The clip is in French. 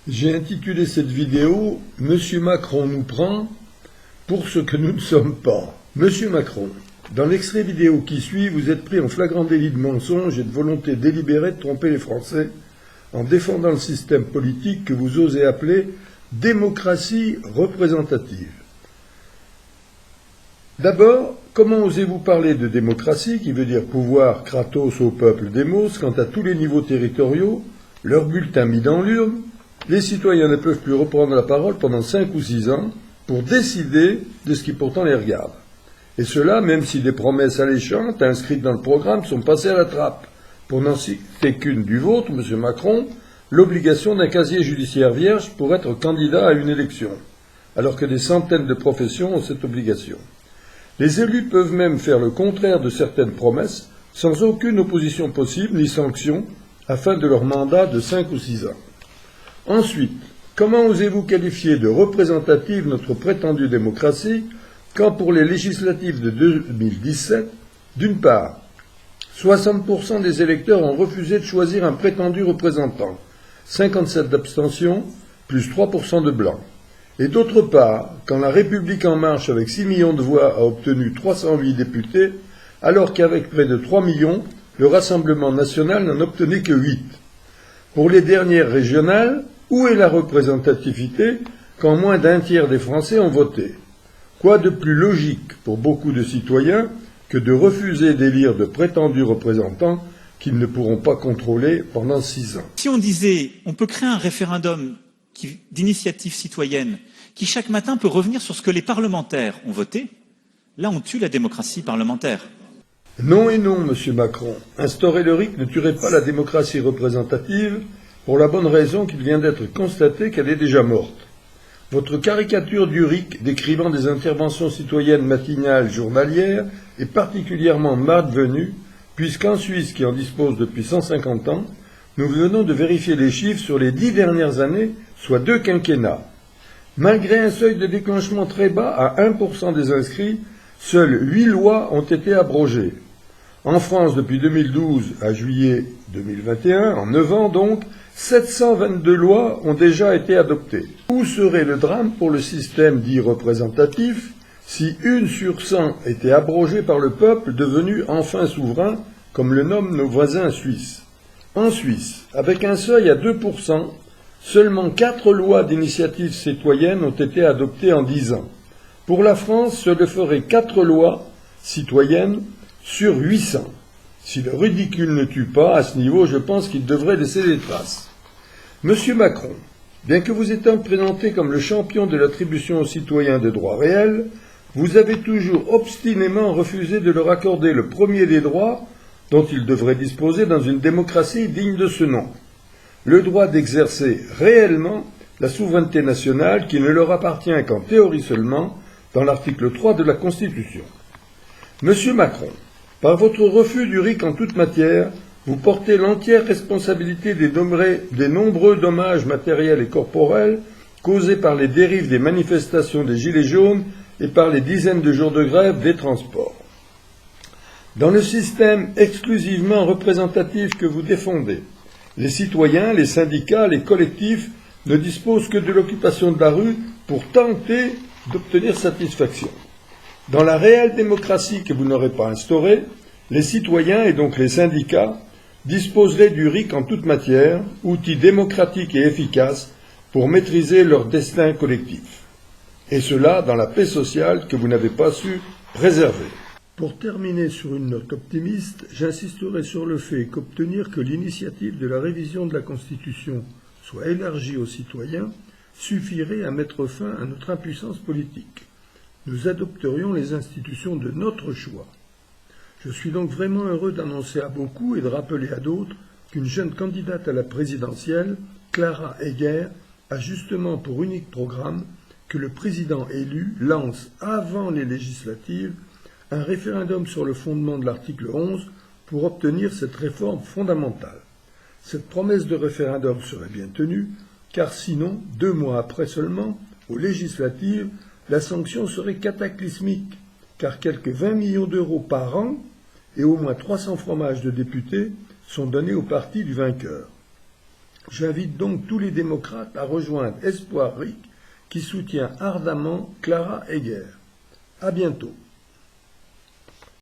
J'ai intitulé cette vidéo « Monsieur Macron nous prend pour ce que nous ne sommes pas ». Monsieur Macron, dans l'extrait vidéo qui suit, vous êtes pris en flagrant délit de mensonge et de volonté délibérée de tromper les Français en défendant le système politique que vous osez appeler démocratie représentative. D'abord, comment osez-vous parler de démocratie, qui veut dire pouvoir kratos au peuple démos, quand à tous les niveaux territoriaux, leur bulletin mis dans l'urne, les citoyens ne peuvent plus reprendre la parole pendant 5 ou 6 ans pour décider de ce qui pourtant les regarde. Et cela, même si des promesses alléchantes inscrites dans le programme sont passées à la trappe. Pour n'en citer qu'une du vôtre, M. Macron, l'obligation d'un casier judiciaire vierge pour être candidat à une élection, alors que des centaines de professions ont cette obligation. Les élus peuvent même faire le contraire de certaines promesses, sans aucune opposition possible ni sanction, afin de leur mandat de 5 ou 6 ans. Ensuite, comment osez-vous qualifier de représentative notre prétendue démocratie quand pour les législatives de 2017, d'une part, 60% des électeurs ont refusé de choisir un prétendu représentant, 57 d'abstention, plus 3% de blancs. Et d'autre part, quand la République en marche avec 6 millions de voix a obtenu 308 députés, alors qu'avec près de 3 millions, le Rassemblement national n'en obtenait que 8. Pour les dernières régionales, où est la représentativité quand moins d'un tiers des Français ont voté? Quoi de plus logique pour beaucoup de citoyens que de refuser d'élire de prétendus représentants qu'ils ne pourront pas contrôler pendant 6 ans? Si on disait on peut créer un référendum d'initiative citoyenne qui chaque matin peut revenir sur ce que les parlementaires ont voté, là on tue la démocratie parlementaire. Non et non, Monsieur Macron. Instaurer le RIC ne tuerait pas la démocratie représentative pour la bonne raison qu'il vient d'être constaté qu'elle est déjà morte. Votre caricature du RIC décrivant des interventions citoyennes matinales journalières est particulièrement malvenue, puisqu'en Suisse, qui en dispose depuis 150 ans, nous venons de vérifier les chiffres sur les 10 dernières années, soit 2 quinquennats. Malgré un seuil de déclenchement très bas à 1% des inscrits, seules 8 lois ont été abrogées. En France, depuis 2012 à juillet 2021, en 9 ans donc, 722 lois ont déjà été adoptées. Où serait le drame pour le système dit représentatif si 1 sur 100 était abrogée par le peuple devenu enfin souverain, comme le nomment nos voisins suisses? En Suisse, avec un seuil à 2%, seulement 4 lois d'initiative citoyenne ont été adoptées en 10 ans. Pour la France, cela ferait 4 lois citoyennes sur 800. Si le ridicule ne tue pas, à ce niveau, je pense qu'il devrait laisser des traces. Monsieur Macron, bien que vous étant présenté comme le champion de l'attribution aux citoyens de droits réels, vous avez toujours obstinément refusé de leur accorder le premier des droits dont ils devraient disposer dans une démocratie digne de ce nom. Le droit d'exercer réellement la souveraineté nationale qui ne leur appartient qu'en théorie seulement dans l'article 3 de la Constitution. Monsieur Macron, par votre refus du RIC en toute matière, vous portez l'entière responsabilité des nombreux dommages matériels et corporels causés par les dérives des manifestations des Gilets jaunes et par les dizaines de jours de grève des transports. Dans le système exclusivement représentatif que vous défendez, les citoyens, les syndicats, les collectifs ne disposent que de l'occupation de la rue pour tenter d'obtenir satisfaction. Dans la réelle démocratie que vous n'aurez pas instaurée, les citoyens et donc les syndicats disposeraient du RIC en toute matière, outil démocratique et efficace pour maîtriser leur destin collectif. Et cela dans la paix sociale que vous n'avez pas su préserver. Pour terminer sur une note optimiste, j'insisterai sur le fait qu'obtenir que l'initiative de la révision de la Constitution soit élargie aux citoyens suffirait à mettre fin à notre impuissance politique. Nous adopterions les institutions de notre choix. Je suis donc vraiment heureux d'annoncer à beaucoup et de rappeler à d'autres qu'une jeune candidate à la présidentielle, Clara Egger, a justement pour unique programme que le président élu lance avant les législatives un référendum sur le fondement de l'article 11 pour obtenir cette réforme fondamentale. Cette promesse de référendum serait bien tenue, car sinon, 2 mois après seulement, aux législatives, la sanction serait cataclysmique, car quelques 20 millions d'euros par an et au moins 300 fromages de députés sont donnés au parti du vainqueur. J'invite donc tous les démocrates à rejoindre Espoir RIC qui soutient ardemment Clara Heger. À bientôt.